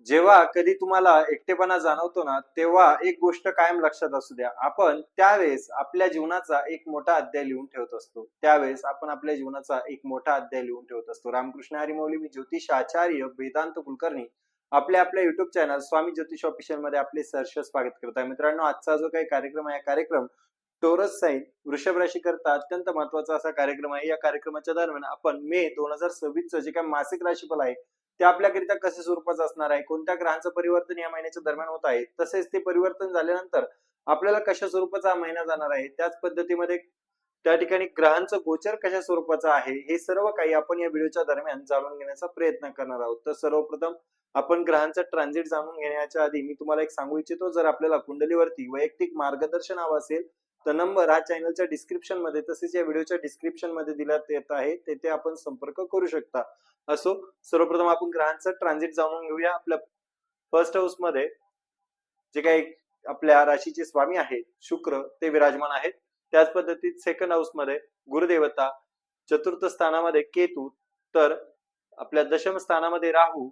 जेव्हा कधी तुम्हाला एकटेपणा जाणवतो ना, तेव्हा एक गोष्ट कायम लक्षात असू द्या. आपण त्यावेळेस आपल्या जीवनाचा एक मोठा अध्याय लिहून ठेवत असतो. त्यावेळेस आपण आपल्या जीवनाचा एक मोठा अध्याय लिहून ठेवत असतो. रामकृष्ण हरी माऊली, मी ज्योतिष आचार्य वेदांत कुलकर्णी आपल्या युट्यूब चॅनल स्वामी ज्योतिष ऑफिशियल मध्ये आपले सहर्ष स्वागत करत आहे. मित्रांनो, आजचा जो काही कार्यक्रम आहे, कार्यक्रम टोरस साइन वृषभ राशी करता अत्यंत महत्वाचा असा कार्यक्रम आहे. या कार्यक्रमाच्या दरम्यान आपण मे 2026 जे काही मासिक राशीफल आहे ते आपल्याकरिता कसे स्वरूपाचं असणार आहे, कोणत्या ग्रहांचं परिवर्तन या महिन्याच्या दरम्यान होत आहे, तसेच ते परिवर्तन झाल्यानंतर आपल्याला कशा स्वरूपाचा हा महिना जाणार आहे, त्याच पद्धतीमध्ये त्या ठिकाणी ग्रहांचं गोचर कशा स्वरूपाचं आहे, हे सर्व काही आपण या व्हिडिओच्या दरम्यान जाणून घेण्याचा प्रयत्न करणार आहोत. तर सर्वप्रथम आपण ग्रहांचं ट्रान्झिट जाणून घेण्याच्या आधी मी तुम्हाला एक सांगू इच्छितो, जर आपल्याला कुंडलीवरती वैयक्तिक मार्गदर्शन हवं असेल तर नंबर हा चॅनलच्या डिस्क्रिप्शन मध्ये तसेच या व्हिडिओच्या डिस्क्रिप्शन मध्ये दिल्यात येत आहे, तेथे आपण संपर्क करू शकता. असो, सर्वप्रथम आपण ग्रहांचं ट्रान्झिट जाणून घेऊया. आपल्या फर्स्ट हाऊस मध्ये जे काही आपल्या राशीचे स्वामी आहेत शुक्र, ते विराजमान आहेत. त्याच पद्धतीत सेकंड हाऊस मध्ये गुरुदेवता, चतुर्थ स्थानामध्ये केतू, तर आपल्या दशम स्थानामध्ये राहू,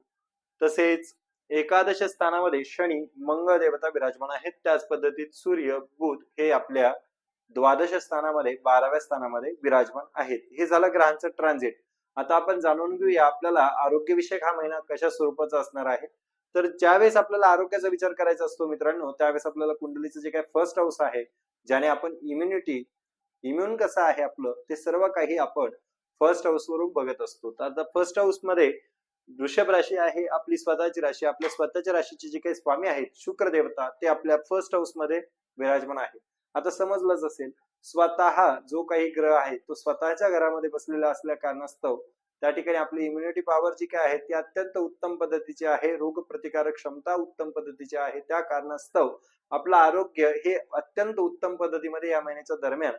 तसेच एकादश स्थानामध्ये शनी, मंगळ देवता विराजमान आहेत. त्याच पद्धतीत सूर्य, बुध हे आपल्या द्वादश स्थानामध्ये 12व्या स्थानामध्ये विराजमान आहेत. हे झालं ग्रहांचं ट्रान्झिट. आता आपण जाणून घेऊया आपल्याला आरोग्यविषयक हा महिना कशा स्वरूपाचा असणार आहे. तर ज्यावेळेस आपल्याला आरोग्याचा विचार करायचा असतो मित्रांनो, त्यावेळेस आपल्याला कुंडलीचं जे काही फर्स्ट हाऊस आहे, ज्याने आपण इम्युन कसं आहे आपलं, ते सर्व काही आपण फर्स्ट हाऊस वरून बघत असतो. तर आता फर्स्ट हाऊस मध्ये वृषभ राशी आहे, आपली स्वतःची राशी. आपल्या स्वतःच्या राशीचे जे काही स्वामी आहेत शुक्र देवता, ते आपल्या फर्स्ट हाऊस मध्ये विराजमान आहे. आता समजलंच असेल, स्वतः जो काही ग्रह आहे तो स्वतःच्या घरामध्ये बसलेला असल्या कारणास्तव त्या ठिकाणी आपली इम्युनिटी पॉवर जी काय आहे ती अत्यंत उत्तम पद्धतीची आहे, रोग प्रतिकारक क्षमता उत्तम पद्धतीची आहे. त्या कारणास्तव आपलं आरोग्य हे अत्यंत उत्तम पद्धतीमध्ये या महिन्याच्या दरम्यान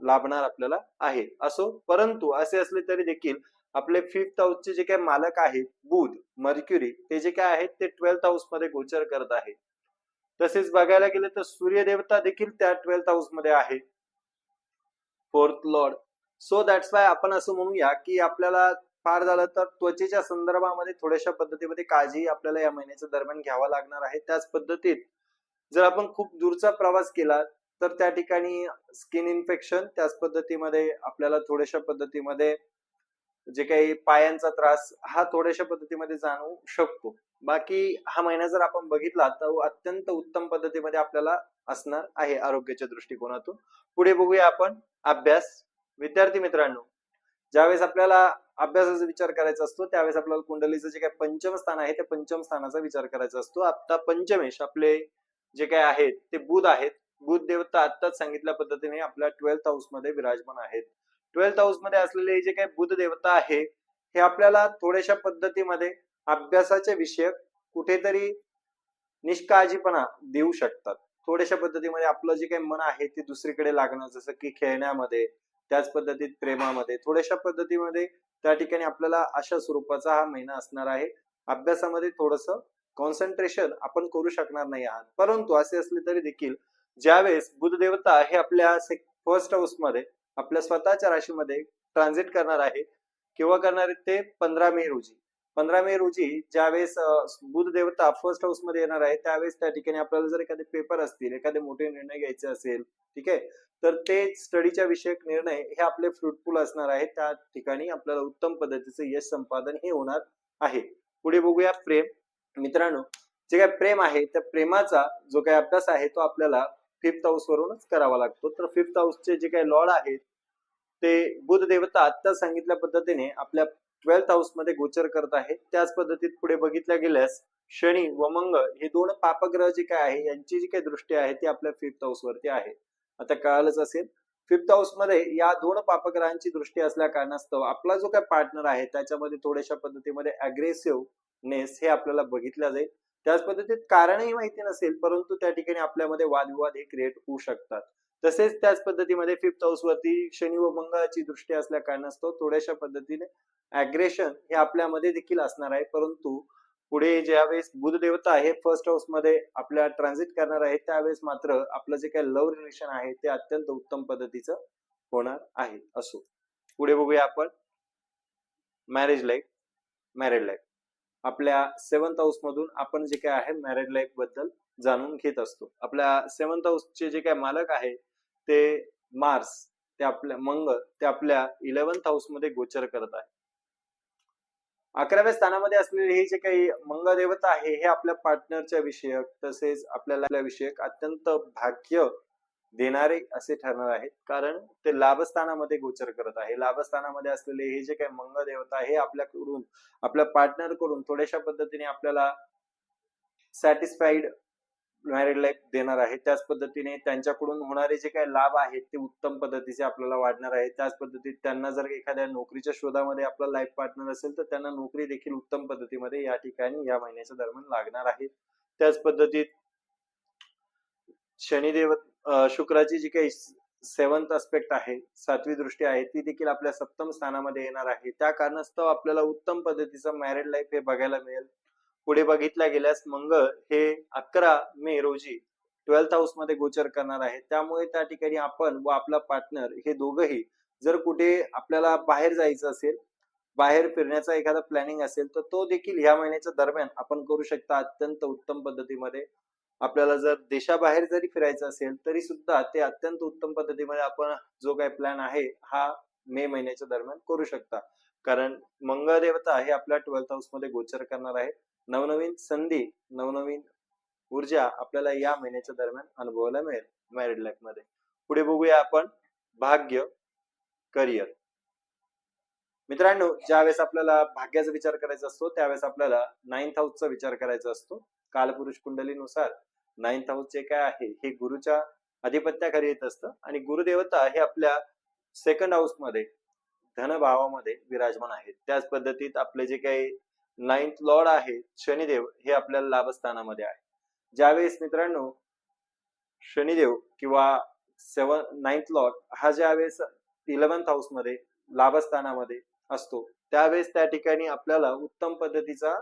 लाभणार आपल्याला आहे. असो, परंतु असे असले तरी देखील आपले फिफ्थ हाऊसचे जे काही मालक आहेत बुध, मर्क्युरी, ते जे काय आहेत ते 12th हाऊस मध्ये गोचर करत आहे. तसेच बघायला गेलं तर सूर्य देवता देखील त्या 12th हाऊस मध्ये आहे, fourth Lord. So that's why आपण असं म्हणूया की आपल्याला फार झालं तर त्वचेच्या संदर्भामध्ये थोड्याशा पद्धतीमध्ये काळजी आपल्याला या महिन्याच्या दरम्यान घ्यावा लागणार आहे. त्याच पद्धतीत जर आपण खूप दूरचा प्रवास केला तर त्या ठिकाणी स्किन इन्फेक्शन, त्याच पद्धतीमध्ये आपल्याला थोड्याशा पद्धतीमध्ये जे काही पायांचा त्रास हा थोड्याशा पद्धतीमध्ये जाणवू शकतो. बाकी हा महिना जर आपण बघितला तर अत्यंत उत्तम पद्धतीमध्ये आपल्याला असणार आहे आरोग्याच्या दृष्टिकोनातून. पुढे बघूया आपण अभ्यास. विद्यार्थी मित्रांनो, ज्यावेळेस आपल्याला अभ्यासाचा विचार करायचा असतो त्यावेळेस आपल्याला कुंडलीचं जे काही पंचम स्थान आहे त्या पंचम स्थानाचा विचार करायचा असतो. आता पंचमेश आपले जे काही आहेत ते बुध आहेत. बुध देवता आत्ताच सांगितल्या पद्धतीने आपल्या 12th हाऊस मध्ये विराजमान आहेत. 12th हाऊस मध्ये असलेले जे काही बुध देवता आहे हे आपल्याला थोड्याशा पद्धतीमध्ये अभ्यासाचे विषयक कुठेतरी निष्काळजीपणा देऊ शकतात. थोड्याशा पद्धतीमध्ये आपलं जे काही मन आहे ते दुसरीकडे लागणं, जसं की खेळण्यामध्ये, त्याच पद्धतीत प्रेमामध्ये, थोड्याशा पद्धतीमध्ये त्या ठिकाणी आपल्याला अशा स्वरूपाचा हा महिना असणार आहे. अभ्यासामध्ये थोडस कॉन्सन्ट्रेशन आपण करू शकणार नाही आहात. परंतु असे असले तरी देखील ज्यावेळेस बुध देवता हे आपल्या फर्स्ट हाऊस मध्ये आपल्या स्वतःच्या राशीमध्ये ट्रान्झिट करणार आहे, केव्हा करणार आहे ते 15 मे रोजी. 15 मे रोजी ज्यावेळेस बुध देवता फर्स्ट हाऊस मध्ये येणार आहे त्यावेळेस त्या ठिकाणी आपल्याला जर एखादे पेपर असतील, एखादे मोठे निर्णय घ्यायचे असेल, ठीक आहे, तर ते स्टडीच्या विषयक निर्णय हे आपले फ्रुटफुल असणार आहे. त्या ठिकाणी आपल्याला उत्तम पद्धतीचे यश संपादन हे होणार आहे. पुढे बघूया प्रेम. मित्रांनो, जे काही प्रेम आहे त्या प्रेमाचा जो काही अभ्यास आहे तो आपल्याला फिफ्थ हाऊस वरूनच करावा लागतो. तर फिफ्थ हाऊसचे जे काही लॉर्ड आहेत ते बुध देवता आता सांगितल्या पद्धतीने आपल्या 12th हाऊस मध्ये गोचर करत आहे. त्याच पद्धतीत पुढे बघितल्या गेल्यास शनी व मंगळ हे दोन पापग्रह जे काय आहे यांची जी काही दृष्टी आहे ती आपल्या फिफ्थ हाऊस वरती आहे. आता कळालंच असेल, फिफ्थ हाऊस मध्ये या दोन पापग्रहांची दृष्टी असल्या कारणास्तव आपला जो काही पार्टनर आहे त्याच्यामध्ये थोड्याशा पद्धतीमध्ये अग्रेसिव्हनेस हे आपल्याला बघितल्या जाईल. त्याच पद्धतीत कारणही माहिती नसेल परंतु त्या ठिकाणी आपल्यामध्ये वादविवाद हे क्रिएट होऊ शकतात. तसेच त्याच पद्धतीमध्ये फिफ्थ हाऊस वरती शनी व मंगळाची दृष्टी असल्या कारणास्तव थोड्याशा पद्धतीने अग्रेशन हे आपल्यामध्ये देखील असणार आहे. परंतु पुढे ज्यावेळेस बुध देवता हे फर्स्ट हाऊस मध्ये आपल्या ट्रान्झिट करणार आहे त्यावेळेस मात्र आपलं जे काही लव्ह रिलेशन आहे ते अत्यंत उत्तम पद्धतीचं होणार आहे. असो, पुढे बघूया आपण मॅरेज लाईफ, मॅरिड लाईफ. आपल्या 7th हाऊस मधून आपण जे काय आहे मॅरिड लाईफ बद्दल जाणून घेत असतो. आपल्या 7th हाऊसचे जे काय मालक आहे ते मार्स, ते आपल्या मंगळ, ते आपल्या 11th हाऊस मध्ये गोचर करत आहे. 11व्या स्थानामध्ये असलेले हे जे काही मंगळ देवता आहे हे आपल्या पार्टनरच्या विषयक तसेच आपल्याला विषयक अत्यंत भाग्य देणारे असे ठरणार आहेत, कारण ते लाभस्थानामध्ये गोचर करत आहे. लाभस्थानामध्ये असलेले हे जे काही मंगळ देवता हे आपल्याकडून आपल्या पार्टनर कडून थोड्याशा पद्धतीने आपल्याला सॅटिस्फाईड मॅरिड लाईफ देणार आहे. त्याच पद्धतीने त्यांच्याकडून होणारे जे काही लाभ आहेत ते उत्तम पद्धतीचे आपल्याला वाढणार आहे. त्याच पद्धतीत त्यांना जर एखाद्या नोकरीच्या शोधामध्ये आपला लाईफ पार्टनर असेल तर त्यांना नोकरी देखील उत्तम पद्धतीमध्ये या ठिकाणी या महिन्याच्या दरम्यान लागणार आहे. त्याच पद्धतीत शनिदेव शुक्राची जी काही 7th अस्पेक्ट आहे, 7वी दृष्टी आहे, ती देखील आपल्या 7म स्थानामध्ये येणार आहे. त्या कारणास्तव आपल्याला उत्तम पद्धतीचं मॅरिड लाईफ हे बघायला मिळेल. पुढे बघितल्या गेल्यास मंगळ हे 11 मे रोजी 12th हाऊस मध्ये गोचर करणार आहे. त्यामुळे त्या ठिकाणी आपण व आपला पार्टनर हे दोघंही जर कुठे आपल्याला बाहेर जायचं असेल, बाहेर फिरण्याचा एखादा प्लॅनिंग असेल तर तो देखील ह्या महिन्याच्या दरम्यान आपण करू शकता अत्यंत उत्तम पद्धतीमध्ये. आपल्याला जर देशाबाहेर जरी फिरायचं असेल तरी सुद्धा ते अत्यंत उत्तम पद्धतीमध्ये आपण जो काही प्लॅन आहे हा मे महिन्याच्या दरम्यान करू शकता, कारण मंगळ देवता हे आपल्या 12th हाऊस मध्ये गोचर करणार आहे. नवनवीन संधी, नवनवीन ऊर्जा आपल्याला या महिन्याच्या दरम्यान अनुभवायला मिळेल मॅरिड लाईफ मध्ये. पुढे बघूया आपण भाग्य, करिअर. मित्रांनो, ज्यावेळेस आपल्याला भाग्याचा विचार करायचा असतो त्यावेळेस आपल्याला 9th हाऊसचा विचार करायचा असतो. कालपुरुष कुंडलीनुसार 9th हाऊस जे काय आहे हे गुरुच्या अधिपत्याखाली येत असतं आणि गुरुदेवता हे आपल्या 2nd हाऊस मध्ये धन भावामध्ये विराजमान आहेत. त्याच पद्धतीत आपले जे काही 9th लॉर्ड आहे शनिदेव हे आपल्याला लाभस्थानामध्ये आहे. ज्यावेळेस मित्रांनो शनिदेव किंवा 9th लॉर्ड हा ज्यावेळेस 11th हाऊस मध्ये लाभस्थानामध्ये असतो त्यावेळेस त्या ठिकाणी आपल्याला उत्तम पद्धतीचा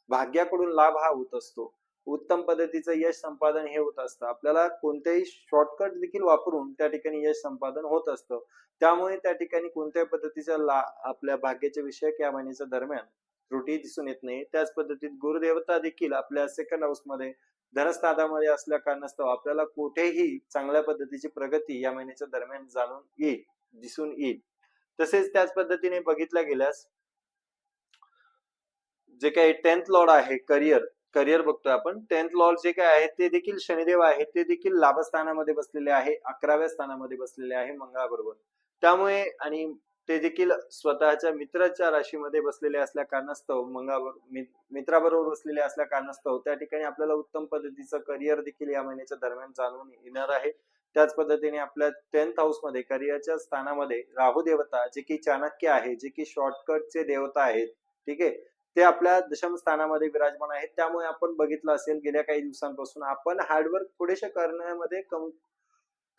भाग्याकडून लाभ हा होत असतो. उत्तम पद्धतीचं यश संपादन हे होत असतं. आपल्याला कोणतेही शॉर्टकट देखील वापरून त्या ठिकाणी यश संपादन होत असतं. त्यामुळे त्या ठिकाणी कोणत्याही पद्धतीचा आपल्या भाग्याच्या विषयक या महिन्याच्या दरम्यान त्रुटी दिसून येत नाही. त्याच पद्धतीत गुरुदेवता देखील आपल्या 2nd हाऊस मध्ये धनस्थानामध्ये असल्या कारणास्तव आपल्याला कुठेही चांगल्या पद्धतीची प्रगती या महिन्याच्या दरम्यान जाणून येईल, दिसून येईल. तसेच त्याच पद्धतीने बघितल्या गेल्यास जे काही 10th लॉर्ड आहे करिअर बघतोय आपण. 10th लॉर्ड जे काय आहे ते देखील शनिदेव आहे, ते देखील लाभस्थानामध्ये बसलेले आहे, 11व्या स्थानामध्ये बसलेले आहे मंगळाबरोबर. त्यामुळे आणि ते देखील स्वतःच्या मित्राच्या राशीमध्ये बसलेले असल्या कारणास्तव मित्राबरोबर बसलेले असल्या कारणास्तव त्या ठिकाणी आपल्याला उत्तम पद्धतीचं करिअर देखील या महिन्याच्या दरम्यान जाणून येणार आहे. त्याच पद्धतीने आपल्या 10th हाऊस मध्ये करिअरच्या स्थानामध्ये राहू देवता जे की चाणक्य आहे, जे की शॉर्टकटचे देवता आहेत, ठीक आहे, ते आपल्या दशम स्थानामध्ये विराजमान आहेत. त्यामुळे आपण बघितलं असेल गेल्या काही दिवसांपासून आपण हार्डवर्क थोडेसे करण्यामध्ये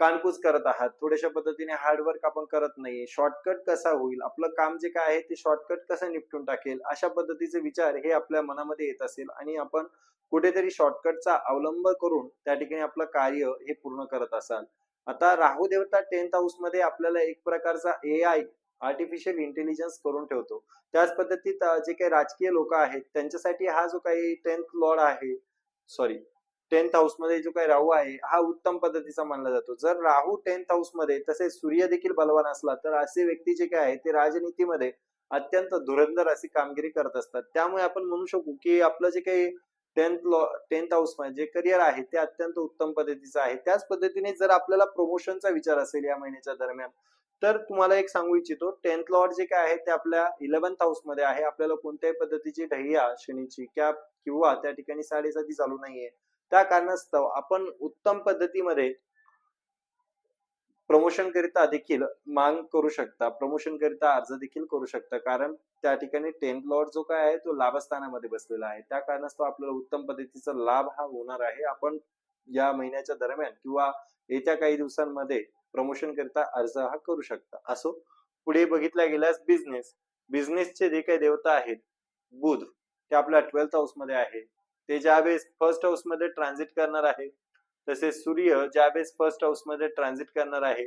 कानकूस करत आहात. थोड्याशा पद्धतीने हार्डवर्क आपण करत नाही. शॉर्टकट कसा होईल, आपलं काम जे काय आहे ते शॉर्टकट कसं निपटून टाकेल, अशा पद्धतीचे विचार हे आपल्या मनामध्ये येत असेल आणि आपण कुठेतरी शॉर्टकटचा अवलंब करून त्या ठिकाणी आपलं कार्य हे पूर्ण करत असाल. आता राहू देवता 10th हाऊस मध्ये आपल्याला एक प्रकारचा AI आर्टिफिशियल इंटेलिजन्स करून ठेवतो. त्याच पद्धतीत जे काही राजकीय लोक आहेत त्यांच्यासाठी हा जो काही 10th लॉर्ड आहे, सॉरी 10th हाऊस मध्ये जो काही राहू आहे हा उत्तम पद्धतीचा मानला जातो. जर राहू 10th हाऊस मध्ये तसेच सूर्य देखील बलवान असला तर असे व्यक्ती जे काय आहे ते राजनीतीमध्ये अत्यंत धुरंधर अशी कामगिरी करत असतात. त्यामुळे आपण म्हणू शकू की आपलं जे काही 10th हाऊस मध्ये करिअर आहे ते अत्यंत उत्तम पद्धतीचं आहे. त्याच पद्धतीने जर आपल्याला प्रमोशनचा विचार असेल या महिन्याच्या दरम्यान तर तुम्हाला एक सांगू इच्छितो, 10th लॉर्ड जे काय आहे ते आपल्या 11th हाऊस मध्ये आहे. आपल्याला कोणत्याही पद्धतीची ढैया शनीची किंवा त्या ठिकाणी 7.5 चालू नाहीये. त्या कारणास्तव आपण उत्तम पद्धतीमध्ये प्रमोशन करिता देखील मांग करू शकता, प्रमोशन करिता अर्ज देखील करू शकता, कारण त्या ठिकाणी 10th लॉर्ड जो काय आहे तो लाभस्थानामध्ये बसलेला आहे. त्या कारणास्तव आपल्याला उत्तम पद्धतीचा लाभ हा होणार आहे. आपण या महिन्याच्या दरम्यान किंवा येत्या काही दिवसांमध्ये प्रमोशन करता अर्ज हा करू शकता. असो, पुढे बघितल्या गेल्यास बिझनेसचे जे काही देवता आहेत बुध ते आपल्या 12th हाऊस मध्ये आहे. ते ज्यावेळेस 1st हाऊस मध्ये ट्रान्झिट करणार आहे, तसेच सूर्य ज्यावेळेस 1st हाऊस मध्ये ट्रान्झिट करणार आहे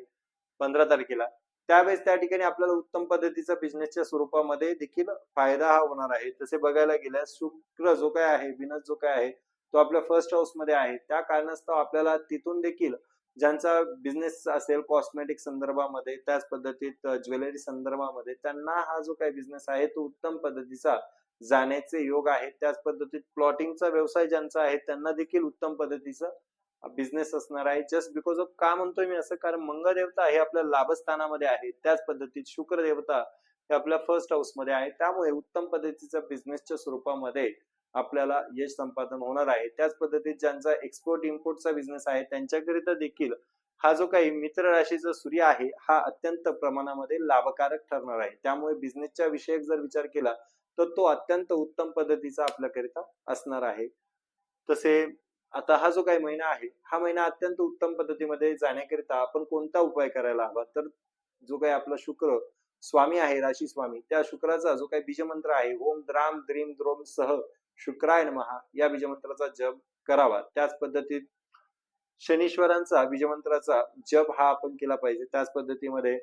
15 तारखेला, त्यावेळेस त्या ठिकाणी आपल्याला उत्तम पद्धतीचा बिझनेसच्या स्वरूपामध्ये देखील फायदा हा होणार आहे. तसे बघायला गेल्यास शुक्र जो काय आहे, विनस जो काय आहे, तो आपल्या फर्स्ट हाऊस मध्ये आहे. त्या कारणास्तव आपल्याला तिथून देखील ज्यांचा बिझनेस असेल कॉस्मेटिक संदर्भामध्ये, त्याच पद्धतीत ज्वेलरी संदर्भामध्ये, त्यांना हा जो काही बिझनेस आहे तो उत्तम पद्धतीचा जाण्याचे योग आहेत. त्याच पद्धतीत प्लॉटिंगचा व्यवसाय ज्यांचा आहे त्यांना देखील उत्तम पद्धतीचा बिझनेस असणार आहे. जस्ट बिकॉज ऑफ का म्हणतोय मी असं, कारण मंगळ देवता हे आपल्या लाभस्थानामध्ये आहे. त्याच पद्धतीत शुक्र देवता हे आपल्या फर्स्ट हाऊस मध्ये आहे. त्यामुळे उत्तम पद्धतीचा बिझनेसच्या स्वरूपामध्ये आपल्याला यश संपादन होणार आहे. त्याच पद्धतीत ज्यांचा एक्सपोर्ट इम्पोर्टचा बिझनेस आहे त्यांच्याकरिता देखील हा जो काही मित्र राशीचा सूर्य आहे हा अत्यंत प्रमाणामध्ये लाभकारक ठरणार आहे. त्यामुळे बिझनेसच्या विषयक जर विचार केला तर तो अत्यंत उत्तम पद्धतीचा आपल्याकरिता असणार आहे. तसे आता हा जो काही महिना आहे हा महिना अत्यंत उत्तम पद्धतीमध्ये जाण्याकरिता आपण कोणता उपाय करायला हवा, तर जो काही आपला शुक्र स्वामी आहे, राशी स्वामी, त्या शुक्राचा जो काही बीजमंत्र आहे ओम द्राम द्रीम द्रोम सह शुक्राय नमः या बीजमंत्राचा जप करावा. त्याच पद्धतीत शनीश्वरांचा बीजमंत्राचा जप हा आपण केला पाहिजे. त्याच पद्धतीमध्ये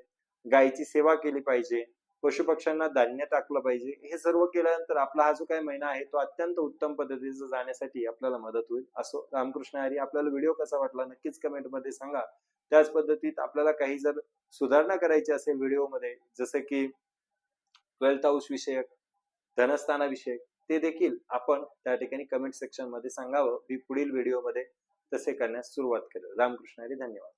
गायीची सेवा केली पाहिजे, पशुपक्ष्यांना धान्य टाकलं पाहिजे. हे सर्व केल्यानंतर आपला हा जो काही महिना आहे तो अत्यंत उत्तम पद्धतीचा जाण्यासाठी आपल्याला मदत होईल. असो, रामकृष्ण हरी. आपल्याला व्हिडिओ कसा वाटला नक्कीच कमेंट मध्ये सांगा. त्याच पद्धतीत आपल्याला काही जर सुधारणा करायची असेल व्हिडिओमध्ये, जसं की 12th हाऊस विषयक, धनस्थानाविषयक, ते देखील आपण त्या ठिकाणी कमेंट सेक्शन मध्ये सांगावं. मी पुढील व्हिडिओमध्ये तसे करण्यास सुरुवात करेल. रामकृष्ण हरी. धन्यवाद.